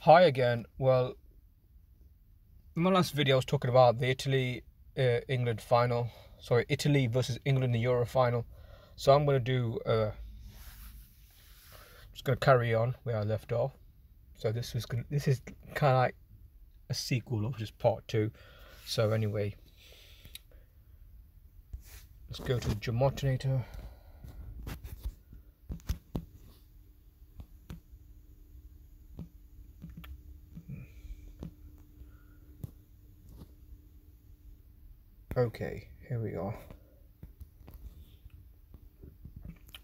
Hi again. Well, in my last video I was talking about the Italy-England final. Sorry, Italy versus England in the Euro final. So I'm going to just going to carry on where I left off. So this is kind of like a sequel of just part 2. So anyway, let's go to the Geomotonator. Okay, here we are.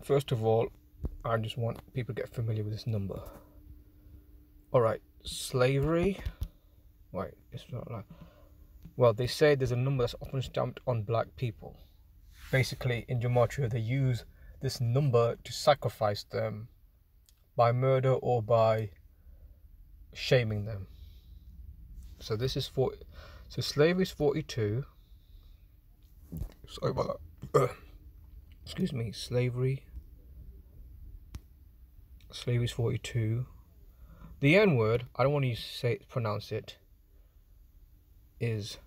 First of all, I just want people to get familiar with this number. Alright, slavery. Wait, it's not like... Well, they say there's a number that's often stamped on black people. Basically, in gematria, they use this number to sacrifice them by murder or by shaming them. So this is 40. So slavery is 42. Sorry about that. Excuse me. Slavery is 42. The N word, I don't want to pronounce it, is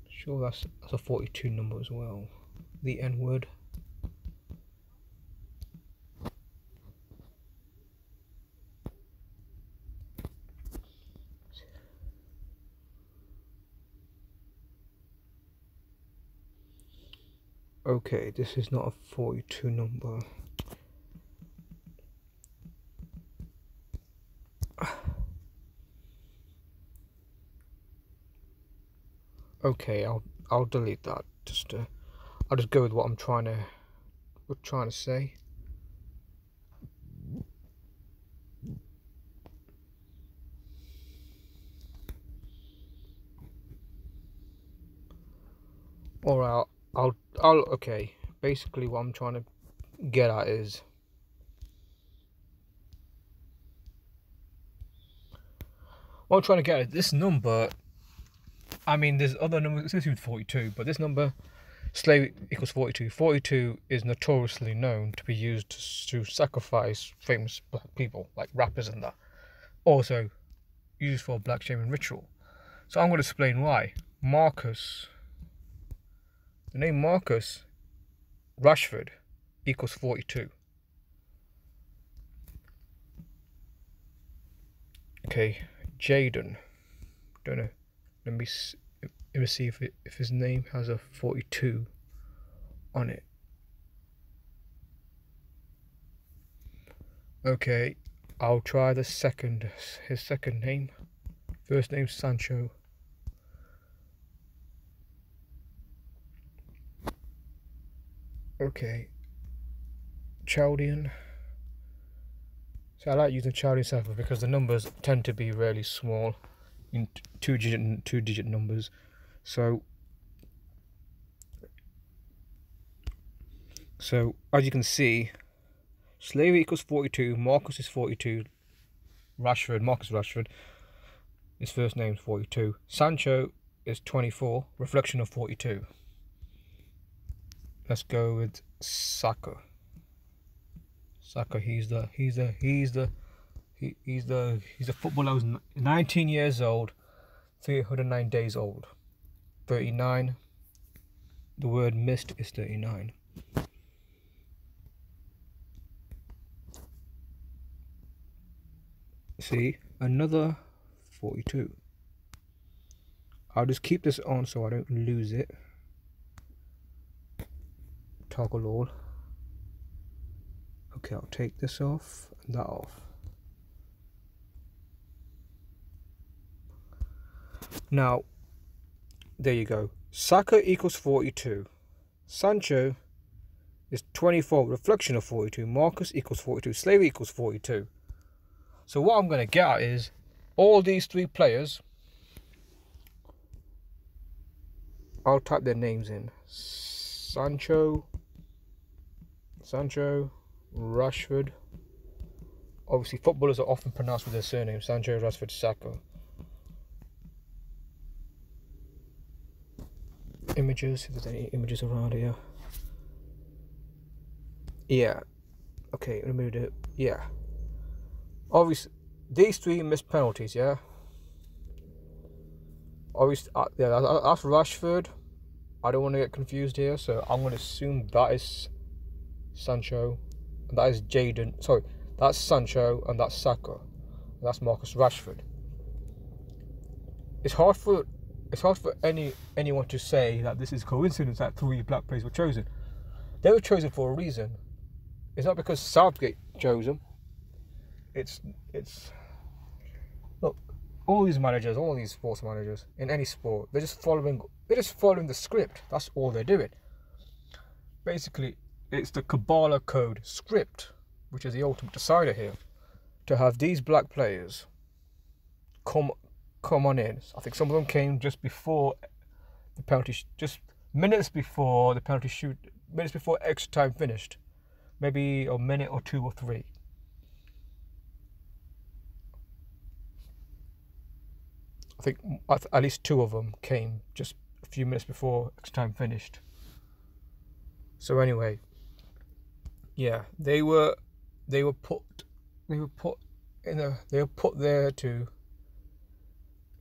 sure that's a 42 number as well. The N word. Okay, this is not a 42 number. Okay, I'll delete that. I'll just go with what I'm trying to say. Alright, I'll okay. Basically what I'm trying to get at is this number. I mean, there's other numbers. This is 42, but this number, slave equals 42. 42 is notoriously known to be used to sacrifice famous black people, like rappers and that. Also, used for black shaming ritual. So I'm going to explain why. The name Marcus Rashford equals 42. Okay, Jaden. Don't know. Let me see if his name has a 42 on it. Okay, I'll try his second name. First name Sancho. Okay, Chaldean. So I like using Chaldean cipher because the numbers tend to be really small in two digit numbers. So as you can see, slavery equals 42. Marcus is 42. Marcus Rashford. His first name is 42. Sancho is 24. Reflection of 42. Let's go with Saka. Saka, he's a footballer who's 19 years old, 309 days old. 39. The word missed is 39. See, another 42. I'll just keep this on so I don't lose it. Toggle all. Okay, I'll take this off and that off. Now, there you go. Saka equals 42. Sancho is 24. Reflection of 42. Marcus equals 42. Slavery equals 42. So what I'm going to get at is all these three players. I'll type their names in. Sancho, Rashford. Obviously, footballers are often pronounced with their surname. Sancho, Rashford, Saka. Images, if there's any images around here. Yeah. Okay, let me do it. Yeah. Obviously, these 3 missed penalties, yeah? Obviously, yeah, that's Rashford. I don't want to get confused here, so I'm going to assume that is Sancho. And that is Jaden. Sorry, that's Sancho and that's Saka. And that's Marcus Rashford. It's hard for anyone to say that this is coincidence that 3 black players were chosen. They were chosen for a reason. It's not because Southgate chose them. It's look, all these managers, all these sports managers in any sport, they're just following the script. That's all they're doing. Basically, it's the Kabbalah code script, which is the ultimate decider here, to have these black players come on in. I think some of them came just before the penalty, just minutes before the penalty shoot, minutes before extra time finished, maybe a minute or 2 or 3. I think at least 2 of them came just a few minutes before extra time finished. So anyway, yeah, they were put there to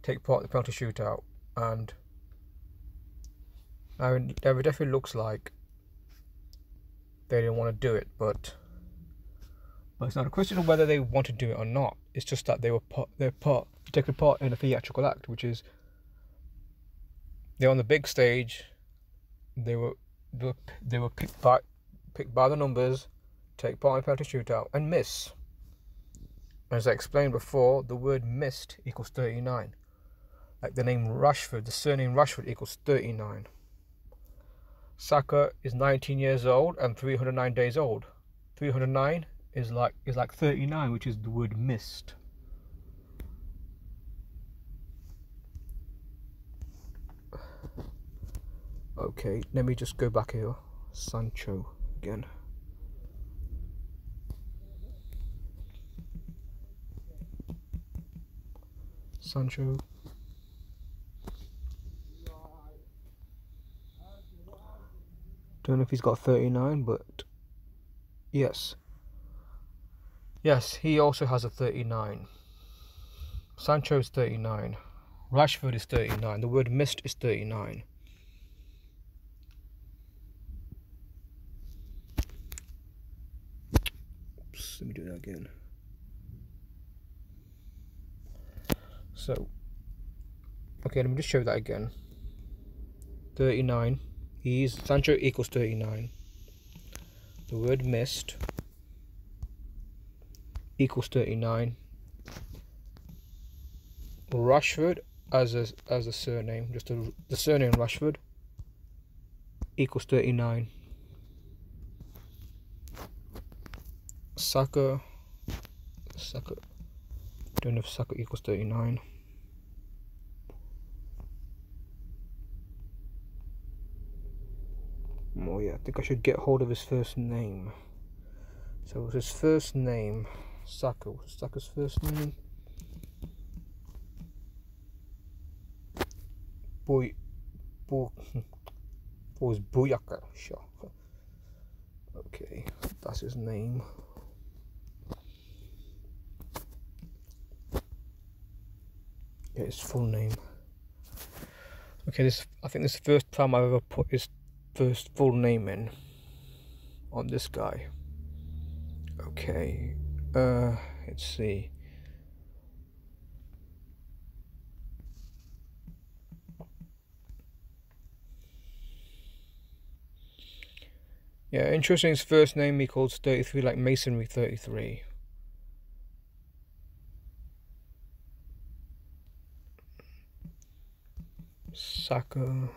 take part in the penalty shootout, and it definitely looks like they didn't want to do it, but it's not a question of whether they want to do it or not. It's just that they taking part in a theatrical act, which is they're on the big stage. They were picked by the numbers, take part in a penalty shootout and miss. As I explained before, the word missed equals 39. Like the name Rashford, the surname Rashford equals 39. Saka is 19 years old and 309 days old. 309 is like 39, which is the word missed. Okay, let me just go back here. Sancho again. Sancho. Don't know if he's got 39, but yes. Yes, he also has a 39. Sancho is 39. Rashford is 39. The word missed is 39. Oops, let me do that again. So, okay, let me just show that again. 39. Sancho equals 39. The word missed equals 39. Rashford as a surname, just the surname Rashford equals 39. Saka. Don't know if Saka equals 39. Oh yeah, I think I should get hold of his first name. So was his first name Saka? Was Saka's first name? Was Buyaka. Sure. Okay, that's his name. Yeah, his full name. Okay, I think this is the first time I've ever put his first full name in on this guy. Okay, let's see. Yeah, interesting. His first name equals 33, like masonry 33. Saka.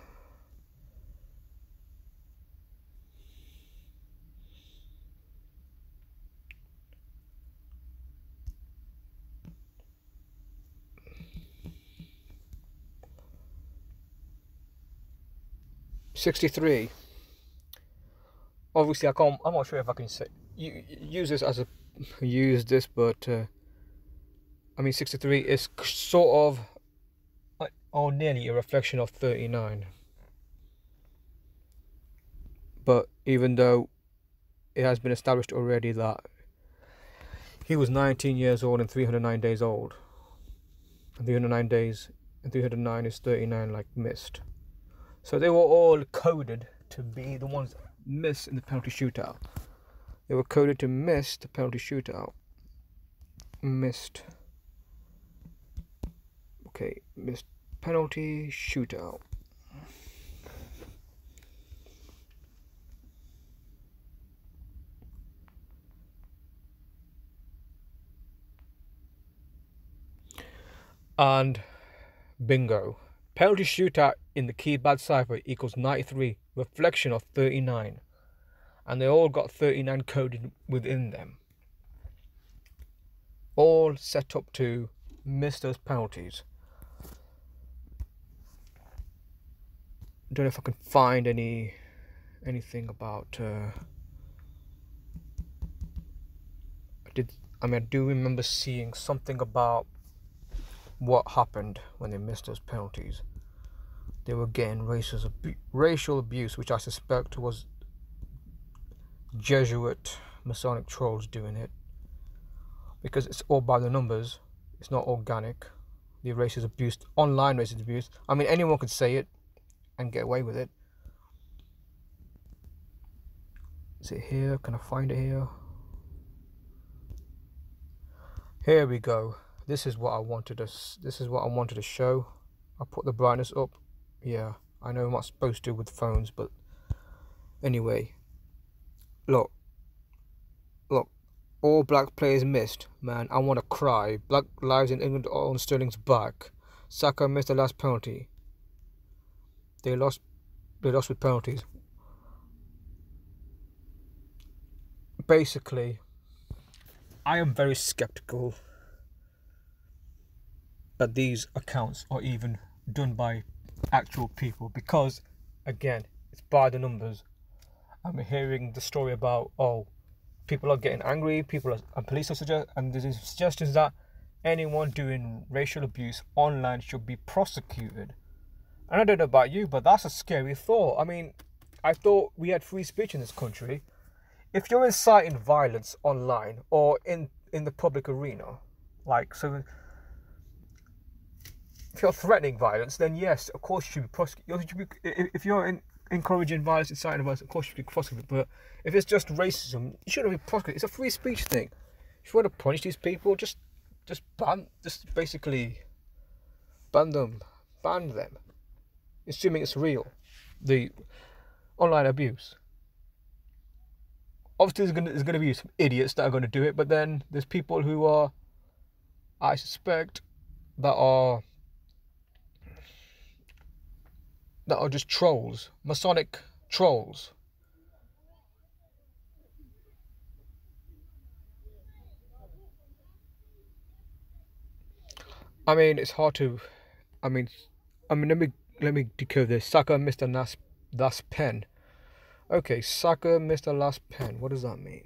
'63. Obviously, I'm not sure if I can use this, but I mean, 63 is sort of, or nearly a reflection of 39. But even though it has been established already that he was 19 years old and 309 days old. And 309 days and 309 is 39, like missed. So they were all coded to be the ones that missed in the penalty shootout. They were coded to miss the penalty shootout. Missed. Okay, missed penalty shootout. And bingo. Penalty shootout in the keypad cipher equals 93, reflection of 39. And they all got 39 coded within them. All set up to miss those penalties. I don't know if I can find anything about I do remember seeing something about what happened when they missed those penalties. They were getting racial abuse, which I suspect was Jesuit Masonic trolls doing it, because it's all by the numbers. It's not organic. The racist abuse, online racist abuse. I mean, anyone could say it and get away with it. Is it here? Can I find it here? Here we go. This is what I wanted to show. I'll put the brightness up. Yeah, I know I'm not supposed to with phones, but anyway. Look. All black players missed. Man, I want to cry. Black lives in England are on Sterling's back. Saka missed the last penalty. They lost with penalties. Basically, I am very skeptical that these accounts are even done by actual people, because again, it's by the numbers. I'm hearing the story about, people are getting angry, and police are and there's suggestions that anyone doing racial abuse online should be prosecuted. And I don't know about you, but that's a scary thought. I mean, I thought we had free speech in this country. If you're inciting violence online or in the public arena, if you're threatening violence, then yes, of course you should be prosecuted. If you're encouraging violence, inciting violence, of course you should be prosecuted. But if it's just racism, you shouldn't be prosecuted. It's a free speech thing. If you want to punish these people, just basically ban them, assuming it's real. The online abuse. Obviously, there's going to be some idiots that are going to do it, but then there's people who are, I suspect, that are just trolls, Masonic trolls. I mean, it's hard to. I mean, let me decode this. Saka missed the last pen. Okay, Saka missed the last pen. What does that mean?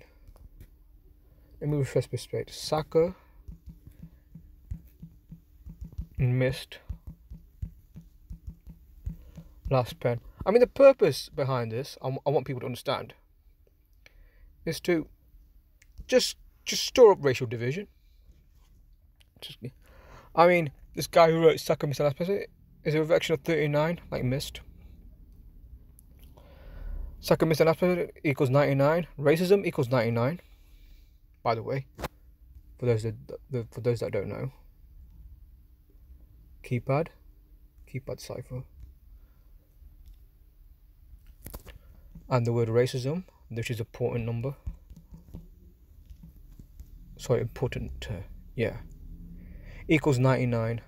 Let me refresh this page. Saka missed last pen. I mean, the purpose behind this, I want people to understand, is to just store up racial division. I mean, this guy who wrote Saka missed the last pen is a reflection of 39, like missed. Saka missed the last pen equals 99. Racism equals 99. By the way, for those that don't know, keypad cipher. And the word racism, which is important number. Sorry, important. Yeah, equals 99.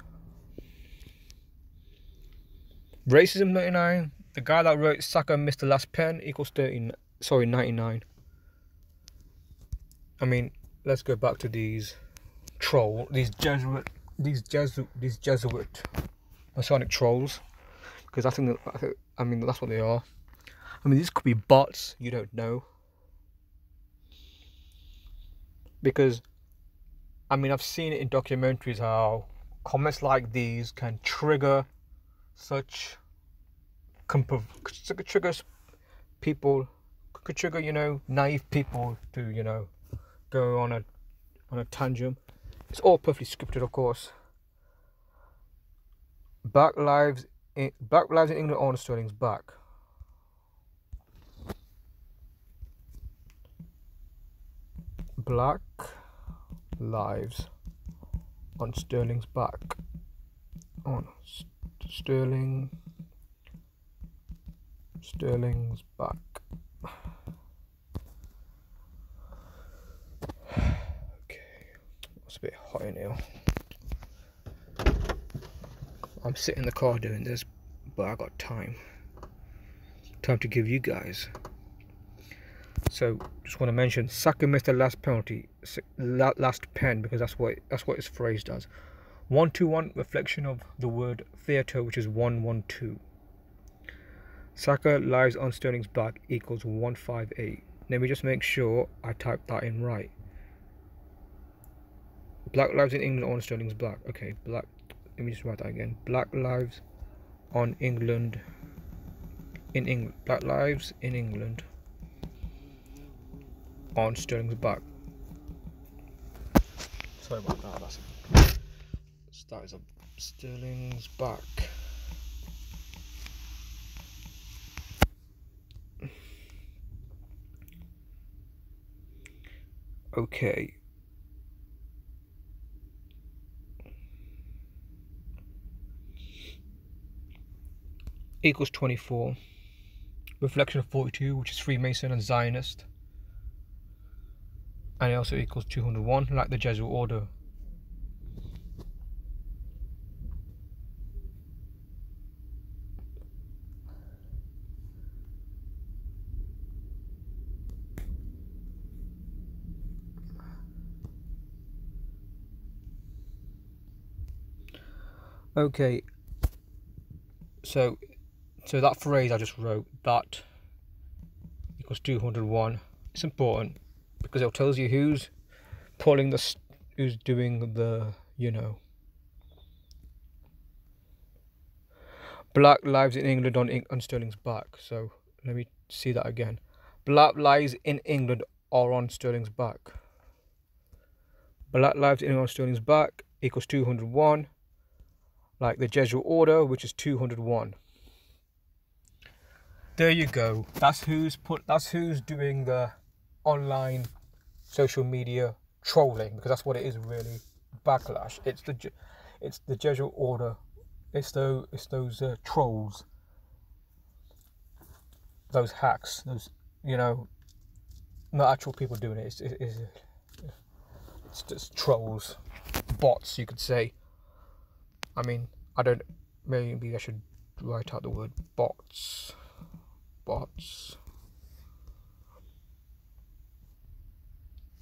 Racism 99. The guy that wrote Saka missed the last pen equals 99. I mean, let's go back to these Jesuit Masonic trolls, because I think that's what they are. I mean, these could be bots, you don't know. Because, I mean, I've seen it in documentaries how comments like these can trigger triggers people, could trigger, you know, naive people to, you know, go on a tangent. It's all perfectly scripted, of course. Black lives in England on Sterling's back. Black lives on Sterling's back. On Sterling's back. Okay, it's a bit hot in here. I'm sitting in the car doing this, but I got time to give you guys. So just want to mention, Saka missed the last penalty, last pen, because that's what it's phrased as. 1-2-1 reflection of the word theatre, which is 1-1-2. Saka lies on Sterling's back equals 158. Let me just make sure I typed that in right. Black lives in England on Sterling's back. Okay, black. Let me just write that again. Black lives on England. In England. Black lives in England on Sterling's back. Sorry about that. That is a Sterling's back. Okay. Equals 24. Reflection of 42, which is Freemason and Zionist. And it also equals 201, like the Jesuit order. Okay, so that phrase I just wrote, that equals 201. It's important because it tells you who's pulling the, who's doing the, you know. Black lives in England on Sterling's back. So let me see that again. Black lives in England are on Sterling's back. Black lives in England on Sterling's back equals 201. Like the Jesuit order, which is 201. There you go. That's who's doing the online social media trolling, because that's what it is really. Backlash. It's the Jesuit order. It's those trolls, those hacks, those, you know, not actual people doing it. It's just trolls, bots, you could say. I mean, maybe I should write out the word bots. Bots.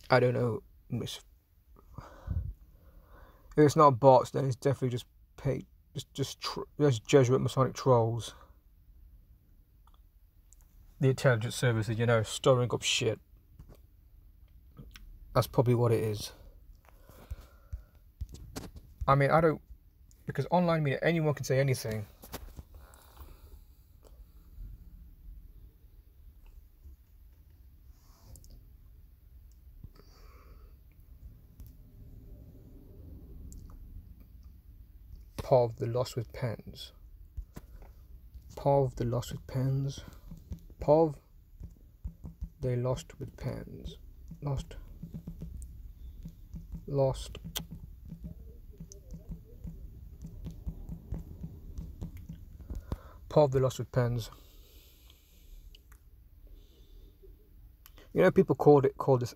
I don't know. If it's not bots, then it's definitely just just Jesuit Masonic trolls. The intelligence services, you know, stirring up shit. That's probably what it is. I mean, because online media, anyone can say anything. Pov, the lost with pens. Pov, the lost with pens. Pov, they lost with pens. Lost. Pov, they lost with pens. You know, people call this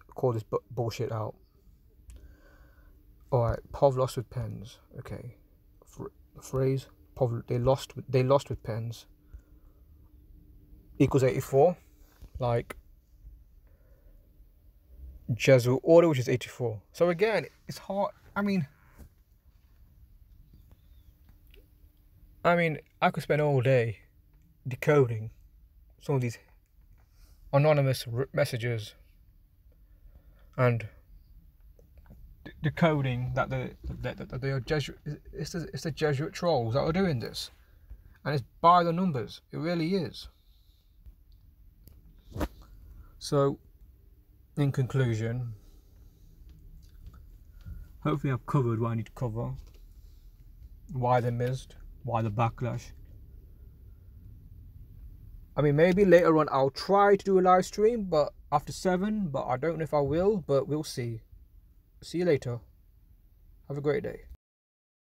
bullshit out. All right, Pov lost with pens. Okay, phrase. Pov, they lost with pens. Equals 84. Like Jesuit order, which is 84. So again, it's hard. I mean, I could spend all day decoding some of these anonymous messages and decoding that they are Jesuit. It's the Jesuit trolls that are doing this, and it's by the numbers. It really is. So, in conclusion, hopefully I've covered what I need to cover. Why they missed, why the backlash. I mean, maybe later on I'll try to do a live stream, but after 7, but I don't know if I will, but we'll see. See you later. Have a great day.